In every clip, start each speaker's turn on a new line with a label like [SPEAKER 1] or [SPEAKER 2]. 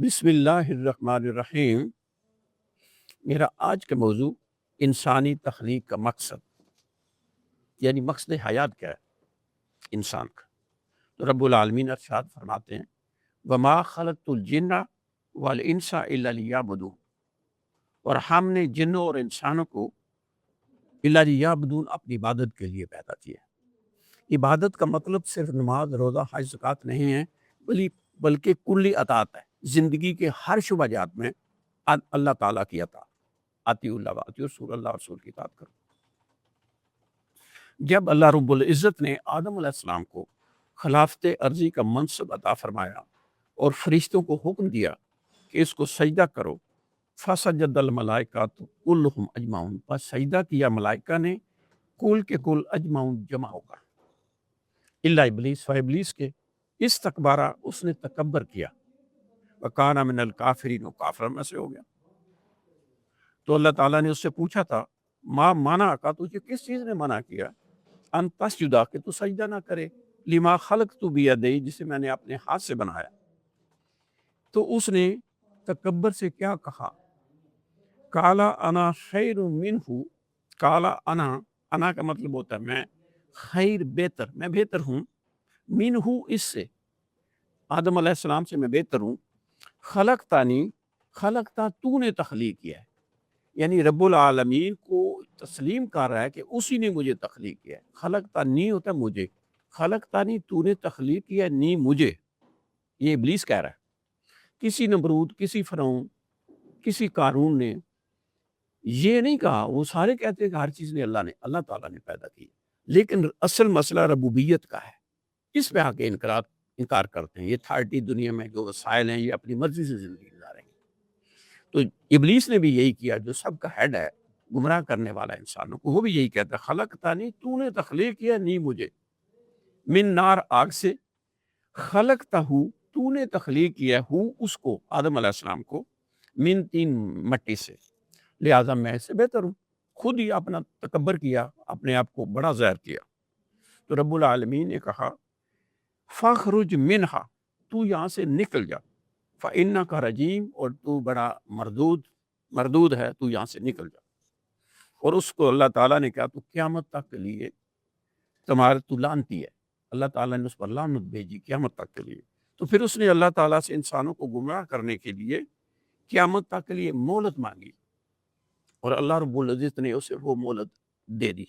[SPEAKER 1] بسم اللہ الرحمن الرحیم۔ میرا آج کا موضوع انسانی تخلیق کا مقصد، یعنی مقصد حیات کیا ہے انسان کا۔ تو رب العالمین ارشاد فرماتے ہیں وما خلقت الجن والانس الا لیعبدون، اور ہم نے جنوں اور انسانوں کو الا لیعبدون اپنی عبادت کے لیے پیدا کیا۔ عبادت کا مطلب صرف نماز، روزہ، حج، زکوٰۃ نہیں ہے، بلکہ کلی اطاعت ہے۔ زندگی کے ہر شعبہ جات میں اللہ تعالیٰ کی اطاعت، اطیعوا اللہ واطیعوا الرسول، اللہ رسول کی اطاعت کرو۔ جب اللہ رب العزت نے آدم علیہ السلام کو خلافت ارضی کا منصب عطا فرمایا اور فرشتوں کو حکم دیا کہ اس کو سجدہ کرو، فسجد الملائکۃ کلھم اجمعون، پس سجدہ کیا ملائکہ نے کل کے کل اجمعون جمع ہو کر، الا ابلیس، ابلیس کے استکبارہ، اس نے تکبر کیا، وکان من الکافرین، وہ کافروں میں سے ہو گیا۔ تو اللہ تعالیٰ نے اس سے پوچھا تھا ما منع کا، تجھے کس چیز نے منع کیا ان تسجدا، کہ تو سجدہ نہ کرے، لما خلقت بیدی، جسے میں نے اپنے ہاتھ سے بنایا۔ تو اس نے تکبر سے کیا کہا، کالا انا خیر منہ، کالا انا کا مطلب ہوتا ہے میں، خیر بہتر، میں بہتر ہوں، منہ اس سے، آدم علیہ السلام سے میں بہتر ہوں، خلقتا تو نے تخلیق کیا ہے، یعنی رب العالمین کو تسلیم کر رہا ہے کہ اسی نے مجھے تخلیق کیا ہے۔ خلقتا نی ہوتا ہے مجھے، خلقتا نی تو نے تخلیق کیا ہے، نی مجھے، یہ ابلیس کہہ رہا ہے۔ کسی نمرود، کسی فرعون، کسی قارون نے یہ نہیں کہا، وہ سارے کہتے ہیں کہ ہر چیز نے اللہ تعالیٰ نے پیدا کی، لیکن اصل مسئلہ ربوبیت کا ہے، اس پہ آ کے انکار کرتے ہیں۔ یہ تھرٹی دنیا میں جو وسائل ہیں یہ اپنی مرضی سے زندگی گزاریں گے۔ تو ابلیس نے بھی یہی کیا، جو سب کا ہیڈ ہے گمراہ کرنے والا انسانوں کو، وہ بھی یہی کہتا ہے خلقتانی، تو نے تخلیق کیا نہیں مجھے، من نار، آگ سے، خلقتہ، تو نے تخلیق کیا ہو اس کو، آدم علیہ السلام کو، من طین، مٹی سے، لہٰذا میں اس سے بہتر ہوں۔ خود ہی اپنا تکبر کیا، اپنے آپ کو بڑا ظاہر کیا۔ تو رب العالمین نے کہا فاخرج منہا، تو یہاں سے نکل جا، فإنک رجیم، اور تو بڑا مردود ہے، تو یہاں سے نکل جا۔ اور اس کو اللہ تعالیٰ نے کہا تو قیامت تک کے لیے تو لعنتی ہے، اللہ تعالیٰ نے اس پر لعنت بھیجی قیامت تک کے لیے۔ تو پھر اس نے اللہ تعالیٰ سے انسانوں کو گمراہ کرنے کے لیے قیامت تک کے لیے مہلت مانگی، اور اللہ رب العزت نے اسے وہ مہلت دے دی۔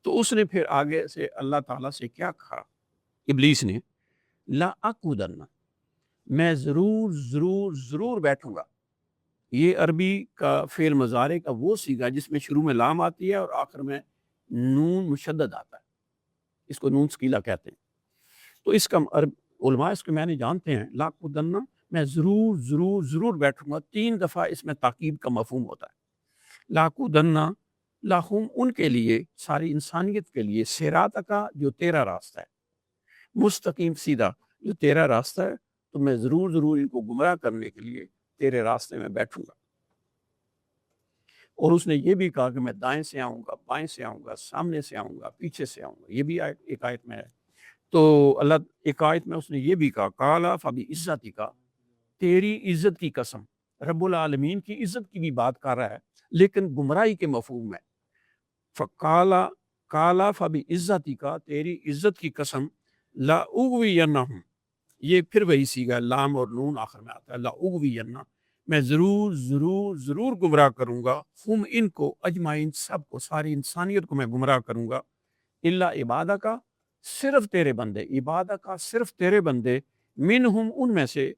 [SPEAKER 1] تو اس نے پھر آگے سے اللہ تعالیٰ سے کیا کہا، ابلیس نے، لا اقعدن، میں ضرور بیٹھوں گا۔ یہ عربی کا فعل مضارع کا وہ صیغہ جس میں شروع میں لام آتی ہے اور آخر میں نون مشدد آتا ہے، اس کو نون ثقیلہ کہتے ہیں۔ تو اس کا علماء اس کو معنی جانتے ہیں، لا اقعدن، میں ضرور بیٹھوں گا، 3 دفعہ اس میں تاکید کا مفہوم ہوتا ہے۔ لا اقعدن لاہم، ان کے لیے، ساری انسانیت کے لیے، صراط کا، جو تیرا راستہ ہے، مستقیم سیدھا جو تیرا راستہ ہے، تو میں ضرور ان کو گمراہ کرنے کے لیے تیرے راستے میں بیٹھوں گا۔ اور اس نے یہ بھی کہا کہ میں دائیں سے آؤں گا، بائیں سے آؤں گا، سامنے سے آؤں گا، پیچھے سے آؤں گا، یہ بھی ایک آیت میں ہے۔ تو اللہ ایک آیت میں اس نے یہ بھی کہا کالا فبعزتی کا، تیری عزت کی قسم، رب العالمین کی عزت کی بھی بات کر رہا ہے لیکن گمراہی کے مفہوم میں، کالا فبعزتی کا، تیری عزت کی قسم، لا اغوینہم، یہ پھر وہی صیغہ، لام اور نون آخر میں آتا ہے، لا اغوینہ، میں ضرور گمراہ کروں گا، ہم، ان کو، اجمعین، سب کو، ساری انسانیت کو میں گمراہ کروں گا، الا عبادہ کا، صرف تیرے بندے، عبادہ کا، صرف تیرے بندے، منہم، ان میں سے،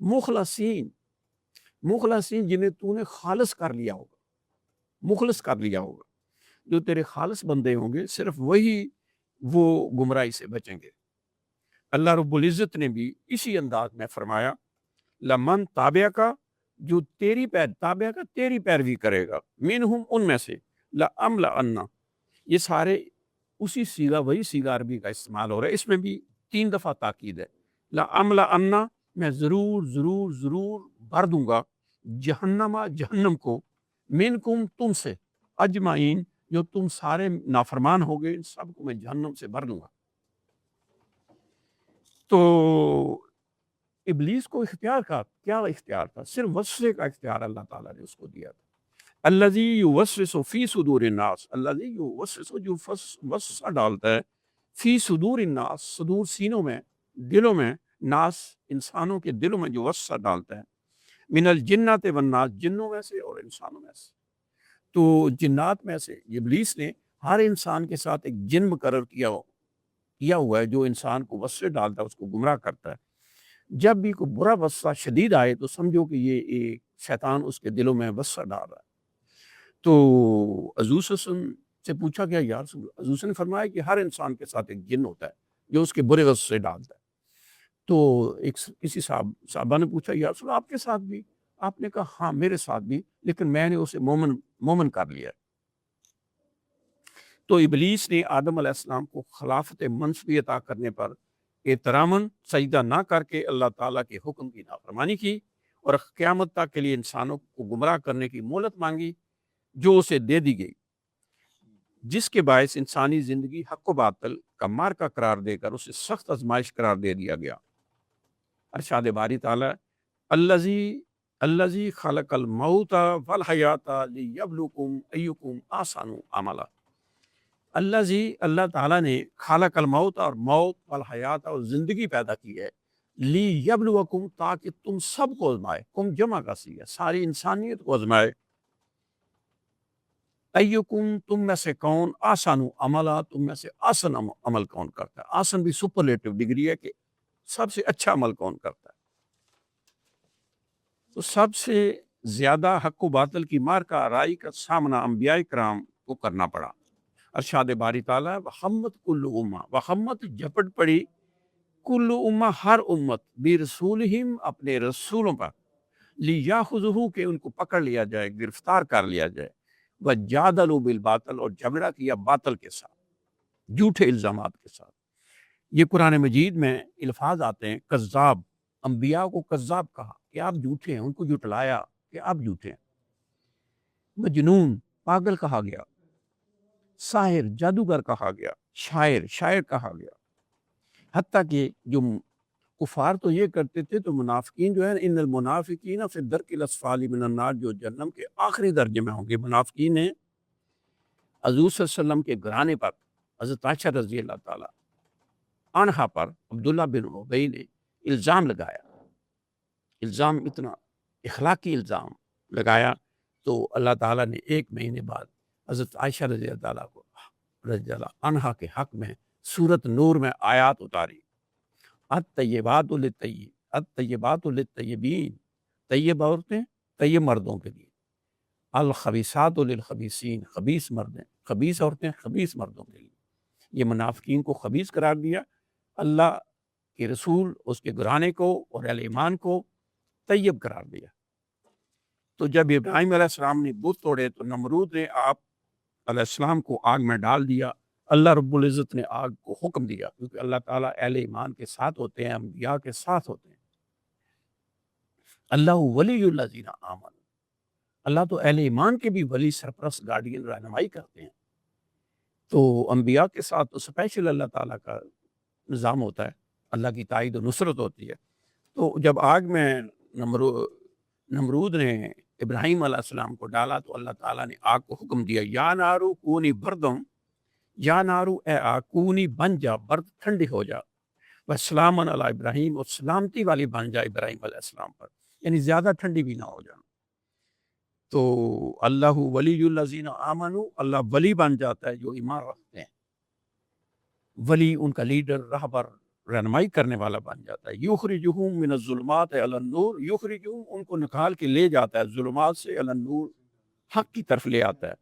[SPEAKER 1] مخلصین، جنہیں تو نے خالص کر لیا ہوگا، مخلص کر لیا ہوگا، جو تیرے خالص بندے ہوں گے، صرف وہی وہ گمراہی سے بچیں گے۔ اللہ رب العزت نے بھی اسی انداز میں فرمایا لمن تابع کا، جو تیری پیروی کرے گا، منہم، ان میں سے، لأملأن، یہ سارے اسی صیغہ، وہی صیغہ عربی کا استعمال ہو رہا ہے، اس میں بھی 3 دفعہ تاکید ہے، لأملأن، میں ضرور بھر دوں گا، جہنم کو، منکم، تم سے، اجمعین، جو تم سارے نافرمان ہوگے، ان سب کو میں جہنم سے بھر دوں گا۔ تو ابلیس کو اختیار کا کیا اختیار تھا؟ صرف وسوسے کا اختیار اللہ تعالیٰ نے اس کو دیا تھا۔ الذی یوسوس فی صدور الناس، الذی یوسوس جو وسوسہ ڈالتا ہے، فی صدور الناس، صدور سینوں میں، دلوں میں، ناس انسانوں کے دلوں میں جو وسوسہ ڈالتا ہے، من الجنات والناس، جنوں میں سے اور انسانوں میں سے۔ تو جنات میں سے ابلیس نے ہر انسان کے ساتھ ایک جن مقرر کیا ہوا ہے جو انسان کو وسوسے ڈالتا ہے، اس کو گمراہ کرتا ہے۔ جب بھی کوئی برا وسوسہ شدید آئے تو سمجھو کہ یہ ایک شیطان اس کے دلوں میں وسوسہ ڈال رہا ہے۔ تو حضور صلی اللہ علیہ وسلم سے پوچھا گیا، یا رسول اللہ، حضور نے فرمایا کہ ہر انسان کے ساتھ ایک جن ہوتا ہے جو اس کے برے وسوسے ڈالتا ہے۔ تو کسی صحابہ نے پوچھا، یا رسول اللہ آپ کے ساتھ بھی؟ آپ نے کہا ہاں میرے ساتھ بھی، لیکن میں نے اسے مومن کر لیا۔ تو ابلیس نے آدم علیہ السلام کو خلافت منصبی عطا کرنے پر احتراماً سجدہ نہ کر کے اللہ تعالیٰ کے حکم کی نافرمانی کی اور قیامت تک کے لیے انسانوں کو گمراہ کرنے کی مہلت مانگی جو اسے دے دی گئی، جس کے باعث انسانی زندگی حق و باطل کا مارکا قرار دے کر اسے سخت آزمائش قرار دے دیا گیا۔ ارشاد باری تعالیٰ، الذی خلق الموت والحیات لیبلوکم ایکم احسن عملا۔ اللہ تعالیٰ نے خالق الموت، اور موت والحیات اور زندگی پیدا کی ہے، لیبلوکم تاکہ تم سب کو آزمائے، کم جمع کا سی ہے، ساری انسانیت کو آزمائے، ایکم تم میں سے کون آسان عملا، تم میں سے آسن عمل کون کرتا ہے۔ آسن بھی سپرلیٹو ڈگری ہے کہ سب سے اچھا عمل کون کرتا ہے۔ تو سب سے زیادہ حق و باطل کی مارکا آرائی کا سامنا انبیاء کرام کو کرنا پڑا۔ ارشاد باری تعالیٰ، وحمت کل امہ، وحمت جھپٹ پڑی، کل امہ ہر امت، برسولہم اپنے رسولوں پر، لیاخذہ کہ ان کو پکڑ لیا جائے، گرفتار کر لیا جائے، وجادلوا بالباطل اور جھگڑا کیا باطل کے ساتھ، جھوٹے الزامات کے ساتھ۔ یہ قرآن مجید میں الفاظ آتے ہیں کذاب، انبیاء کو کذاب کہا کہ آپ جھوٹے ہیں، ان کو جھٹلایا کہ آپ جھوٹے ہیں۔ مجنون پاگل کہا گیا، ساحر جادوگر کہا گیا، شاعر کہا گیا۔ حتیٰ کہ جو کفار تو یہ کرتے تھے، تو منافقین جو ہے، ان المنافقین فی الدرک الاسفل من النار، جو جہنم کے آخری درجے میں ہوں گے۔ منافقین نے حضور صلی اللہ علیہ وسلم کے گھرانے پر، حضرت عائشہ رضی اللہ تعالیٰ عنہا پر عبداللہ بن ابی نے الزام لگایا، الزام اتنا اخلاقی الزام لگایا، تو اللہ تعالیٰ نے 1 مہینے بعد حضرت عائشہ رضی اللہ عنہا کے حق میں سورۃ نور میں آیات اتاری، الطیبات للطیبین، طیب عورتیں طیب مردوں کے لیے، الخبیثات للخبیثین، خبیث عورتیں خبیث مردوں کے لیے۔ یہ منافقین کو خبیث قرار دیا، اللہ کے رسول اس کے گھرانے کو اور اہل ایمان کو طیب قرار دیا۔ تو جب ابراہیم علیہ السلام نے بت توڑے تو نمرود نے آپ علیہ السلام کو آگ میں ڈال دیا۔ اللہ رب العزت نے آگ کو حکم دیا، کیونکہ اللہ تعالیٰ اہل ایمان کے ساتھ ہوتے ہیں، انبیاء کے ساتھ ہوتے ہیں۔ اللہ ولی الذین آمنوا، اللہ تو اہل ایمان کے بھی ولی، سرپرست، گارڈین، رہنمائی کرتے ہیں۔ تو انبیاء کے ساتھ تو اسپیشل اللہ تعالیٰ کا نظام ہوتا ہے، اللہ کی تائید و نصرت ہوتی ہے۔ تو جب آگ میں نمرود نے ابراہیم علیہ السلام کو ڈالا تو اللہ تعالیٰ نے آگ کو حکم دیا، یا نارو کونی بردم، یا نارو اے آگ کونی بن جا، برد ٹھنڈی ہو جا، وسلام علی ابراہیم، اور سلامتی والی بن جا ابراہیم علیہ السلام پر، یعنی زیادہ ٹھنڈی بھی نہ ہو جانا۔ تو اللہ ولی الذین آمنوا، اللہ ولی بن جاتا ہے جو ایمان رکھتے ہیں، ولی ان کا لیڈر، رہبر، رہنمائی کرنے والا بن جاتا ہے۔ یخرجہم من الظلمات الی النور، یخرجہم ان کو نکال کے لے جاتا ہے ظلمات سے الی النور، حق کی طرف لے آتا ہے۔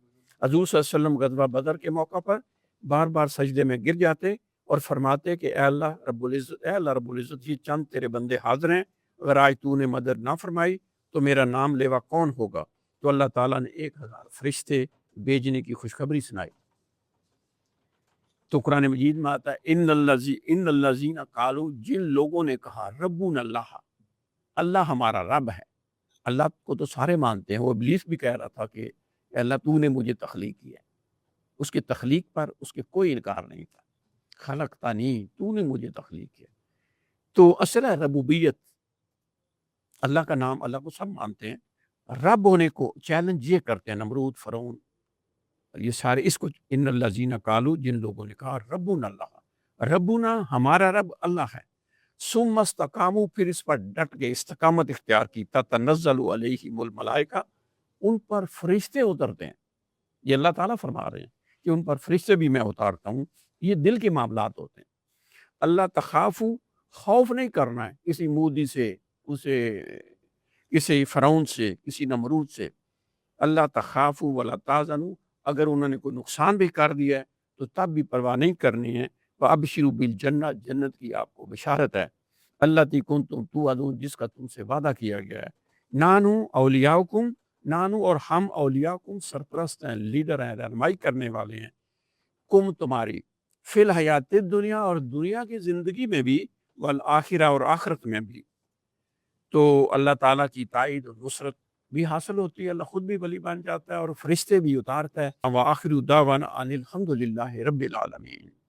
[SPEAKER 1] حضور صلی اللہ علیہ وسلم غزوہ بدر کے موقع پر بار بار سجدے میں گر جاتے اور فرماتے کہ اے اللہ رب العزت، یہ چند تیرے بندے حاضر ہیں، اگر آج تو نے مدد نہ فرمائی تو میرا نام لیوا کون ہوگا؟ تو اللہ تعالیٰ نے 1000 فرشتے بھیجنے کی خوشخبری سنائی۔ تو قرآن مجید میں آتا ہے ان الذین قالوا، جن لوگوں نے کہا ربنا اللہ، اللہ ہمارا رب ہے۔ اللہ کو تو سارے مانتے ہیں، وہ ابلیس بھی کہہ رہا تھا کہ اے اللہ تو نے مجھے تخلیق کیا ہے، اس کی تخلیق پر اس کے کوئی انکار نہیں تھا، خلقتنی، تو نے مجھے تخلیق کیا۔ تو اصل ہے ربوبیت، اللہ کا نام، اللہ کو سب مانتے ہیں، رب ہونے کو چیلنج یہ کرتے ہیں نمرود، فرعون، یہ سارے اس کو ان الذین قالوا، جن لوگوں نے کہا ربنا اللہ، ربنا ہمارا رب اللہ ہے، ثم استقاموا، پھر اس پر ڈٹ کے استقامت اختیار کی، تتنزل علیہم الملائکہ، ان پر فرشتے اترتے ہیں، یہ اللہ تعالیٰ فرما رہے ہیں کہ ان پر فرشتے بھی میں اتارتا ہوں، یہ دل کے معاملات ہوتے ہیں۔ اللہ تخافو، خوف نہیں کرنا ہے کسی مودی سے، اسے کسی فرعون سے، کسی نمرود سے، اللہ تخافو ولا تحزنوا، اگر انہوں نے کوئی نقصان بھی کر دیا ہے تو تب بھی پرواہ نہیں کرنی ہے، وابشروا بالجنہ، جنت کی آپ کو بشارت ہے، التی کنتم توعدون، جس کا تم سے وعدہ کیا گیا ہے، نانو اولیاؤکم، نانو اور ہم اولیاؤکم، سرپرست ہیں، لیڈر ہیں، رہنمائی کرنے والے ہیں، کم تمہاری، فی الحیات دنیا، اور دنیا کی زندگی میں بھی، والآخرہ، اور آخرت میں بھی، تو اللہ تعالیٰ کی تائید اور نصرت بھی حاصل ہوتی ہے، اللہ خود بھی ولی بن جاتا ہے اور فرشتے بھی اتارتا ہے۔ وآخر دعوانا ان الحمد للہ رب العالمین۔